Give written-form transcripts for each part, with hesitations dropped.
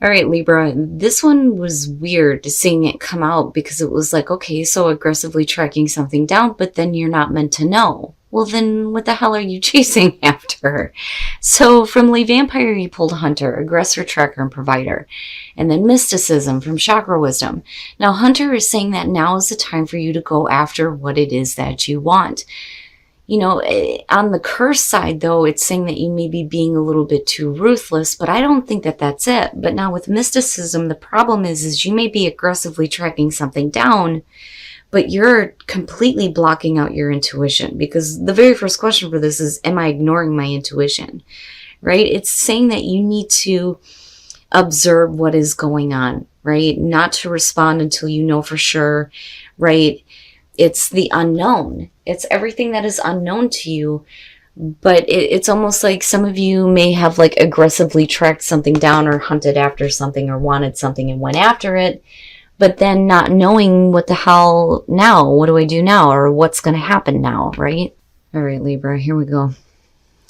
All right, Libra, this one was weird seeing it come out because it was like, okay, so aggressively tracking something down, but then you're not meant to know. Well, then what the hell are you chasing after? So from Lee Vampire, you pulled Hunter, Aggressor, Tracker, and Provider. And then Mysticism from Chakra Wisdom. Now, Hunter is saying that now is the time for you to go after what it is that you want. You know, on the curse side, though, it's saying that you may be being a little bit too ruthless, but I don't think that that's it. But now with mysticism, the problem is you may be aggressively tracking something down, but you're completely blocking out your intuition, because the very first question for this is, am I ignoring my intuition? Right? It's saying that you need to observe what is going on, right? Not to respond until you know for sure, right? It's the unknown. It's everything that is unknown to you. But it's almost like some of you may have like aggressively tracked something down or hunted after something or wanted something and went after it, but then not knowing what the hell now. What do I do now? Or what's going to happen now, right? All right, Libra, here we go.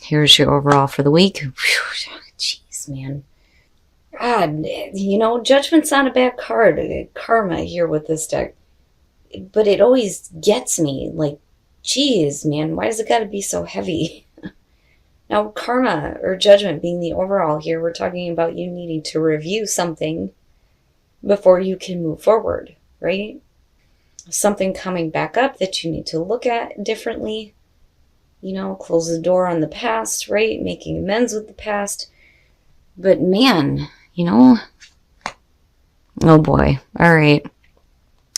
Here's your overall for the week. Jeez, man. God, you know, Judgment's not a bad card. Karma here with this deck. But it always gets me, like, geez, man, why does it gotta be so heavy? Now, karma or judgment being the overall here, we're talking about you needing to review something before you can move forward, right? Something coming back up that you need to look at differently, you know, close the door on the past, right? Making amends with the past. But man, you know, oh boy, all right.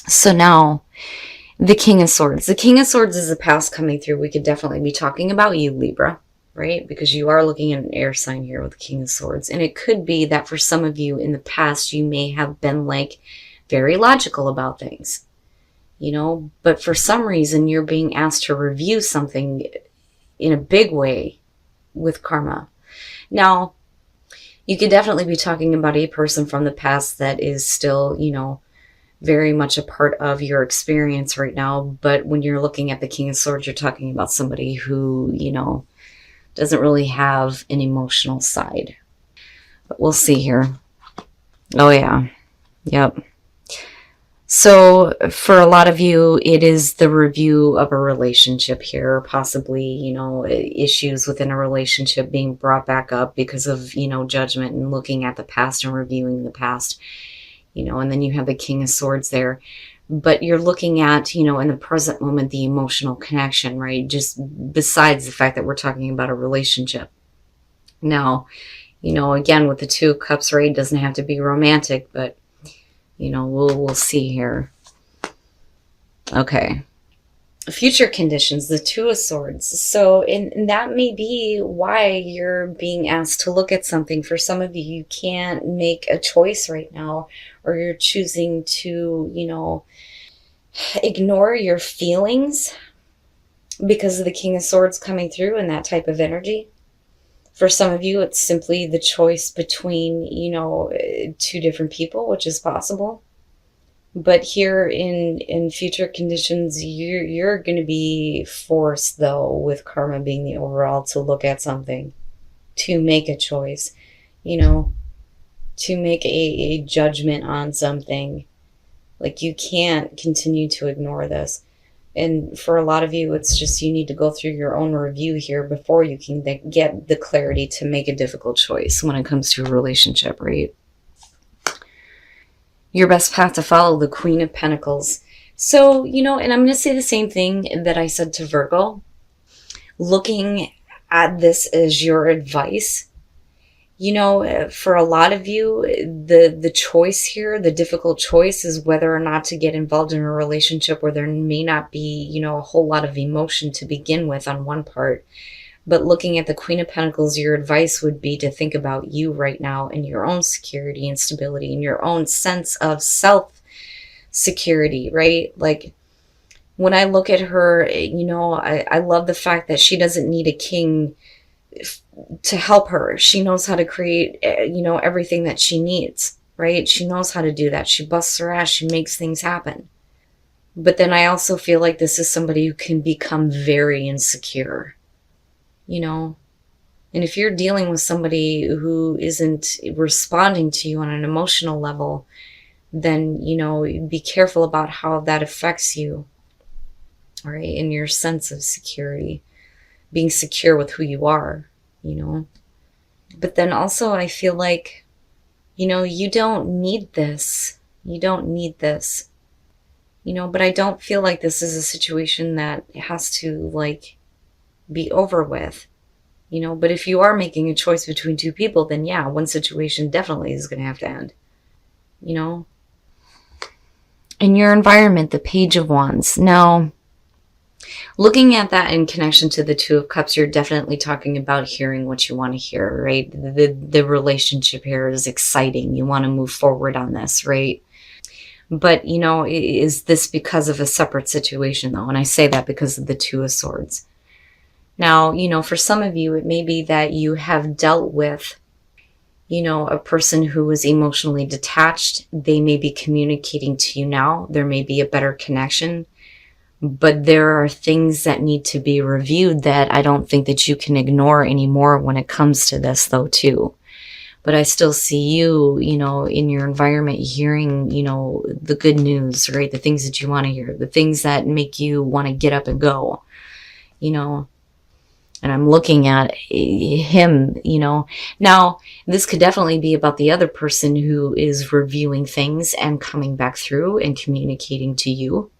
So now, the King of Swords. The King of Swords is the past coming through. We could definitely be talking about you, Libra, right? Because you are looking at an air sign here with the King of Swords. And it could be that for some of you in the past, you may have been like very logical about things, you know, but for some reason you're being asked to review something in a big way with karma. Now, you could definitely be talking about a person from the past that is still, you know, very much a part of your experience right now. But when you're looking at the King of Swords, you're talking about somebody who, you know, doesn't really have an emotional side. But we'll see here. Oh, yeah. Yep. So for a lot of you, it is the review of a relationship here, possibly, you know, issues within a relationship being brought back up because of, you know, judgment and looking at the past and reviewing the past. You know, and then you have the King of Swords there. But you're looking at, you know, in the present moment, the emotional connection, right? Just besides the fact that we're talking about a relationship. Now, you know, again, with the Two of Cups, right, it doesn't have to be romantic, but, you know, we'll see here. Okay. Future conditions, the Two of Swords. So, and that may be why you're being asked to look at something. For some of you, you can't make a choice right now, or you're choosing to, you know, ignore your feelings because of the King of Swords coming through and that type of energy. For some of you, it's simply the choice between, you know, two different people, which is possible. But here in future conditions, you're going to be forced, though, with karma being the overall, to look at something, to make a choice, you know, to make a judgment on something. Like, you can't continue to ignore this. And for a lot of you, it's just you need to go through your own review here before you can get the clarity to make a difficult choice when it comes to a relationship, right? Your best path to follow, the Queen of Pentacles. So, you know, and I'm going to say the same thing that I said to Virgo. Looking at this as your advice, you know, for a lot of you, the choice here, the difficult choice is whether or not to get involved in a relationship where there may not be, you know, a whole lot of emotion to begin with on one part. But looking at the Queen of Pentacles, your advice would be to think about you right now and your own security and stability and your own sense of self-security, right? Like, when I look at her, you know, I love the fact that she doesn't need a king to help her. She knows how to create, you know, everything that she needs, right? She knows how to do that. She busts her ass. She makes things happen. But then I also feel like this is somebody who can become very insecure. You know, And if you're dealing with somebody who isn't responding to you on an emotional level, then, be careful about how that affects you, right? In your sense of security, being secure with who you are, But then also I feel like, you don't need this. You don't need this. But I don't feel like this is a situation that has to, be over with. But if you are making a choice between two people, then yeah, one situation definitely is going to have to end. In your environment, the Page of Wands. Now, looking at that in connection to the Two of Cups, you're definitely talking about hearing what you want to hear, right? The relationship here is exciting. You want to move forward on this, right? But, is this because of a separate situation, though? And I say that because of the Two of Swords. Now, for some of you, it may be that you have dealt with, a person who is emotionally detached. They may be communicating to you now. There may be a better connection. But there are things that need to be reviewed that I don't think that you can ignore anymore when it comes to this, though, too. But I still see you, in your environment hearing, the good news, right? The things that you want to hear, the things that make you want to get up and go, And I'm looking at him, Now, this could definitely be about the other person who is reviewing things and coming back through and communicating to you,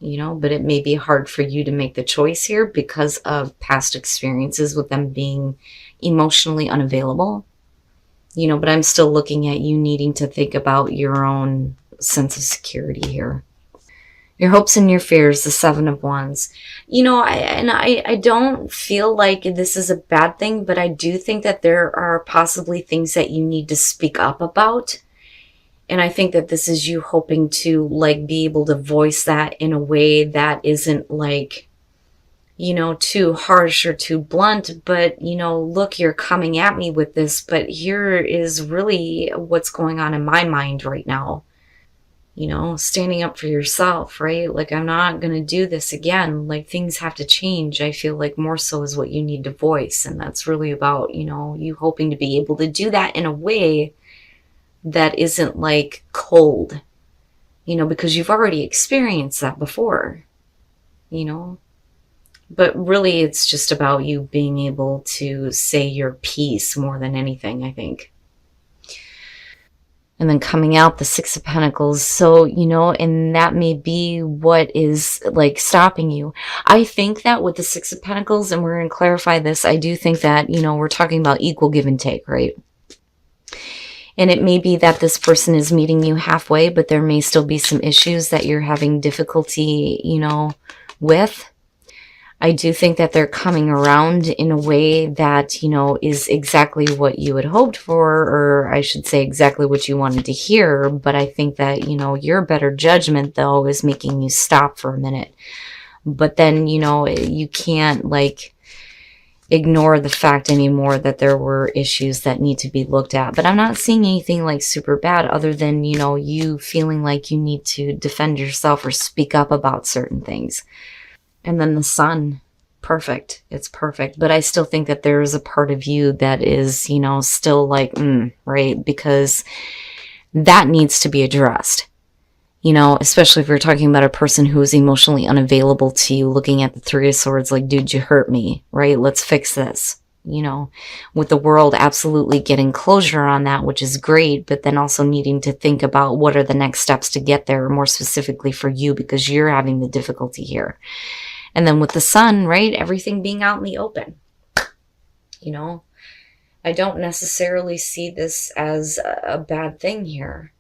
But it may be hard for you to make the choice here because of past experiences with them being emotionally unavailable, But I'm still looking at you needing to think about your own sense of security here. Your hopes and your fears, the Seven of Wands. I don't feel like this is a bad thing, but I do think that there are possibly things that you need to speak up about. And I think that this is you hoping to, be able to voice that in a way that isn't, too harsh or too blunt. But, look, you're coming at me with this, but here is really what's going on in my mind right now. Standing up for yourself, right? I'm not going to do this again. Things have to change. I feel like more so is what you need to voice. And that's really about, you hoping to be able to do that in a way that isn't cold, because you've already experienced that before, But really it's just about you being able to say your piece more than anything, I think. And then coming out, the Six of Pentacles. So, and that may be what is stopping you. I think that with the Six of Pentacles, and we're going to clarify this, I do think that, we're talking about equal give and take, right? And it may be that this person is meeting you halfway, but there may still be some issues that you're having difficulty, with. I do think that they're coming around in a way that, is exactly what you had hoped for, or I should say exactly what you wanted to hear. But I think that, your better judgment, though, is making you stop for a minute. But then, you can't, ignore the fact anymore that there were issues that need to be looked at. But I'm not seeing anything, super bad other than, you feeling like you need to defend yourself or speak up about certain things. And then the Sun, perfect. It's perfect. But I still think that there is a part of you that is, still right? Because that needs to be addressed. Especially if you're talking about a person who is emotionally unavailable to you, looking at the Three of Swords, dude, you hurt me, right? Let's fix this. With the world absolutely getting closure on that, which is great, but then also needing to think about what are the next steps to get there, more specifically for you, because you're having the difficulty here. And then with the Sun, right, everything being out in the open. I don't necessarily see this as a bad thing here.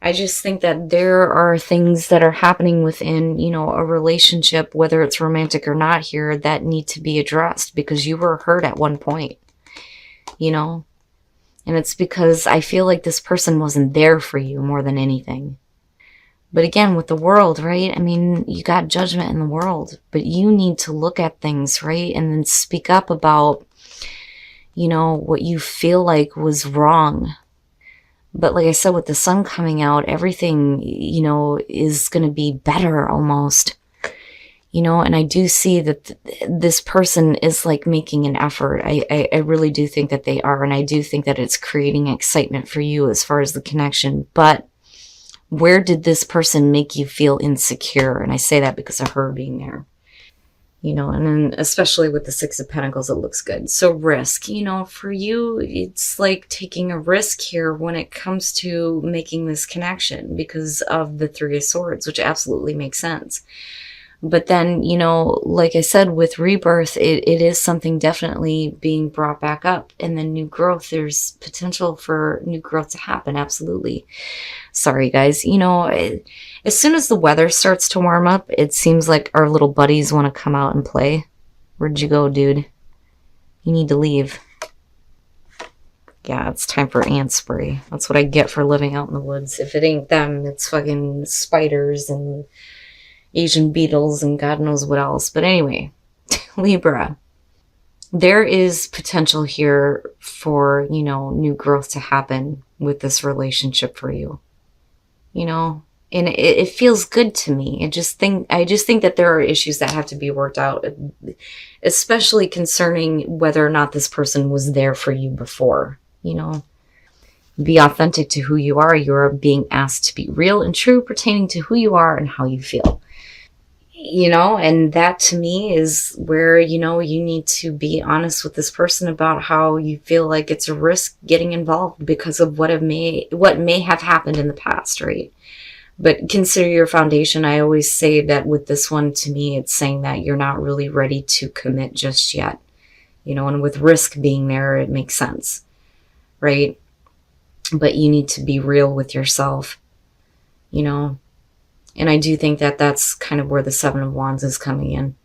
I just think that there are things that are happening within, a relationship, whether it's romantic or not here, that need to be addressed because you were hurt at one point, And it's because I feel like this person wasn't there for you more than anything. But again, with the world, right? I mean, you got judgment in the world, but you need to look at things, right? And then speak up about, what you feel like was wrong. But like I said, with the Sun coming out, everything, is going to be better almost. You know, and I do see that this person is like making an effort. I really do think that they are. And I do think that it's creating excitement for you as far as the connection. But where did this person make you feel insecure? And I say that because of her being there. You know, and then especially with the Six of Pentacles, it looks good. So risk, you know, for you, it's like taking a risk here when it comes to making this connection because of the Three of Swords, which absolutely makes sense. But then, you know, like I said, with rebirth, it is something definitely being brought back up. And then new growth, there's potential for new growth to happen. Absolutely. Sorry, guys. You know, as soon as the weather starts to warm up, it seems like our little buddies want to come out and play. Where'd you go, dude? You need to leave. Yeah, it's time for ant spray. That's what I get for living out in the woods. If it ain't them, it's fucking spiders and Asian beetles and God knows what else. But anyway, Libra, there is potential here for, you know, new growth to happen with this relationship for you. You know, and it feels good to me. I just think that there are issues that have to be worked out, especially concerning whether or not this person was there for you before. You know, be authentic to who you are. You're being asked to be real and true pertaining to who you are and how you feel. You know, and that to me is where, you know, you need to be honest with this person about how you feel like it's a risk getting involved because of what may have happened in the past, right? But consider your foundation. I always say that with this one, to me, it's saying that you're not really ready to commit just yet. You know, and with risk being there, it makes sense, right? But you need to be real with yourself, you know. And I do think that that's kind of where the Seven of Wands is coming in.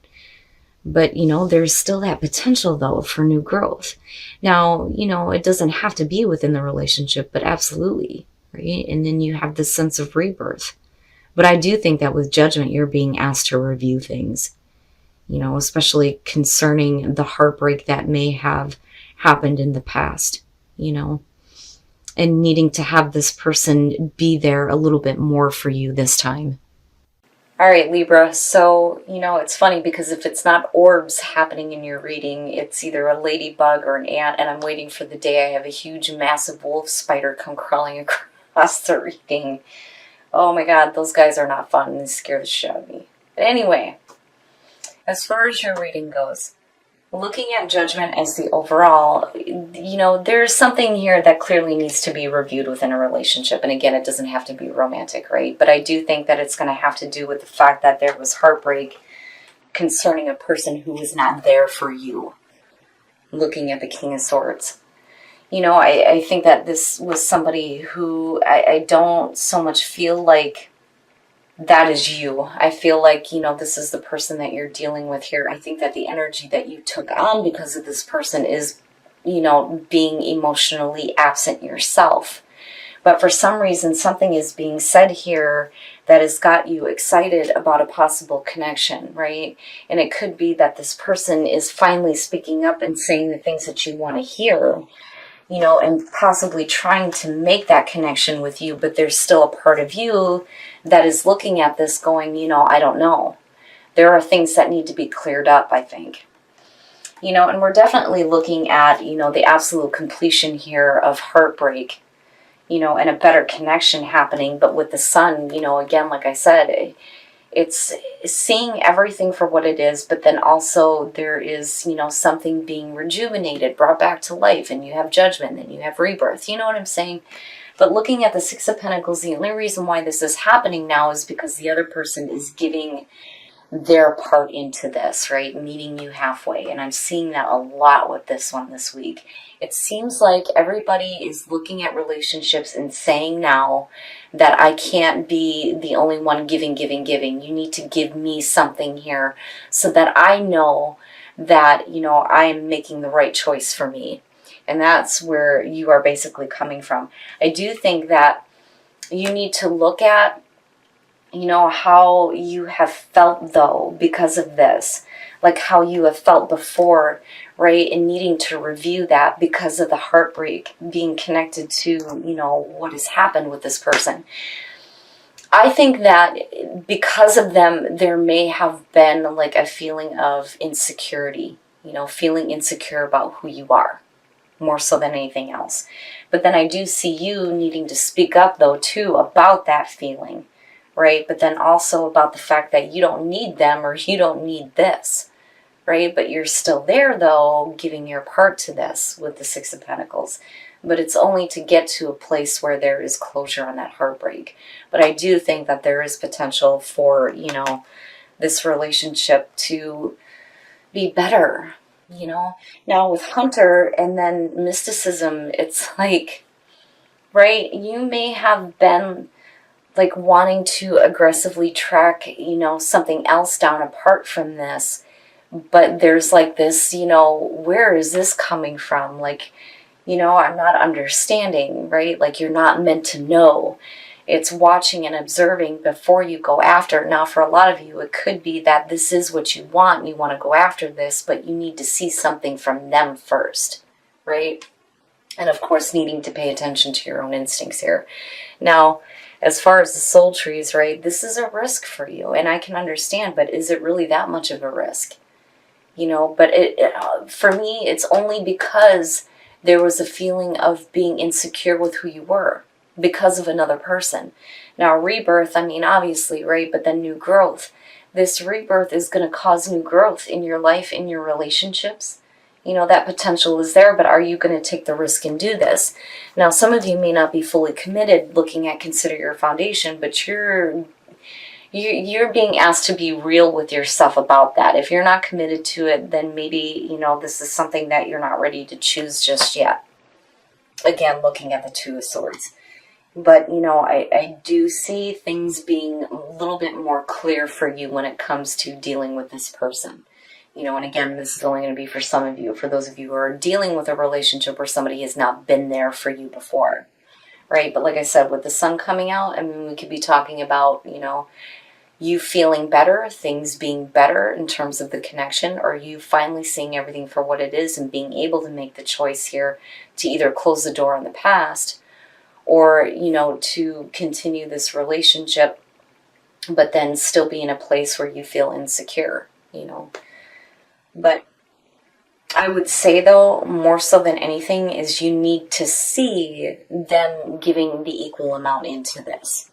But, you know, there's still that potential, though, for new growth. Now, you know, it doesn't have to be within the relationship, but absolutely, right? And then you have this sense of rebirth. But I do think that with Judgment, you're being asked to review things, you know, especially concerning the heartbreak that may have happened in the past, you know, and needing to have this person be there a little bit more for you this time. All right, Libra. So, you know, it's funny because if it's not orbs happening in your reading, it's either a ladybug or an ant, and I'm waiting for the day I have a huge, massive wolf spider come crawling across the reading. Oh my God, those guys are not fun and they scare the shit out of me. But anyway, as far as your reading goes, looking at Judgment as the overall, you know, there's something here that clearly needs to be reviewed within a relationship. And again, it doesn't have to be romantic, right? But I do think that it's going to have to do with the fact that there was heartbreak concerning a person who was not there for you. Looking at the King of Swords. You know, I think that this was somebody who I don't so much feel like that is you. I feel like, you know, this is the person that you're dealing with here. I think that the energy that you took on because of this person is, you know, being emotionally absent yourself. But for some reason, something is being said here that has got you excited about a possible connection, right? And it could be that this person is finally speaking up and saying the things that you want to hear, you know, and possibly trying to make that connection with you, but there's still a part of you that is looking at this going, you know, I don't know. There are things that need to be cleared up, I think. You know, and we're definitely looking at, you know, the absolute completion here of heartbreak, you know, and a better connection happening. But with the Sun, you know, again, like I said, it's seeing everything for what it is, but then also there is, you know, something being rejuvenated, brought back to life, and you have Judgment, and you have rebirth. You know what I'm saying? But looking at the Six of Pentacles, the only reason why this is happening now is because the other person is giving their part into this, right? Meeting you halfway. And I'm seeing that a lot with this one this week. It seems like everybody is looking at relationships and saying now that I can't be the only one giving. You need to give me something here so that I know that, you know, I am making the right choice for me. And that's where you are basically coming from. I do think that you need to look at, you know, how you have felt, though, because of this. Like how you have felt before, right? And needing to review that because of the heartbreak being connected to, you know, what has happened with this person. I think that because of them, there may have been like a feeling of insecurity, feeling insecure about who you are, more so than anything else. But then I do see you needing to speak up, though, too, about that feeling, right? But then also about the fact that you don't need them or you don't need this, right? But you're still there, though, giving your part to this with the Six of Pentacles. But it's only to get to a place where there is closure on that heartbreak. But I do think that there is potential for, this relationship to be better, Now with Hunter and then mysticism, it's like, right, you may have been like wanting to aggressively track, something else down apart from this. But there's like this, where is this coming from? Like, I'm not understanding, right? Like you're not meant to know. It's watching and observing before you go after. Now, for a lot of you, it could be that this is what you want and you want to go after this, but you need to see something from them first, right? And of course, needing to pay attention to your own instincts here. Now, as far as the soul trees, right, this is a risk for you, and I can understand, but is it really that much of a risk? But for me, it's only because there was a feeling of being insecure with who you were because of another person. Now, rebirth, I mean, obviously, right, but then new growth. This rebirth is going to cause new growth in your life, in your relationships. That potential is there, but are you going to take the risk and do this? Now, some of you may not be fully committed looking at Consider Your Foundation, but you're being asked to be real with yourself about that. If you're not committed to it, then maybe, this is something that you're not ready to choose just yet. Again, looking at the Two of Swords. But, I do see things being a little bit more clear for you when it comes to dealing with this person. And again, this is only going to be for some of you. For those of you who are dealing with a relationship where somebody has not been there for you before, right? But like I said, with the sun coming out, I mean, we could be talking about, you feeling better, things being better in terms of the connection, or you finally seeing everything for what it is and being able to make the choice here to either close the door on the past or, to continue this relationship, but then still be in a place where you feel insecure, But I would say, though, more so than anything, is you need to see them giving the equal amount into this,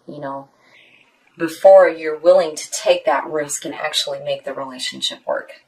before you're willing to take that risk and actually make the relationship work.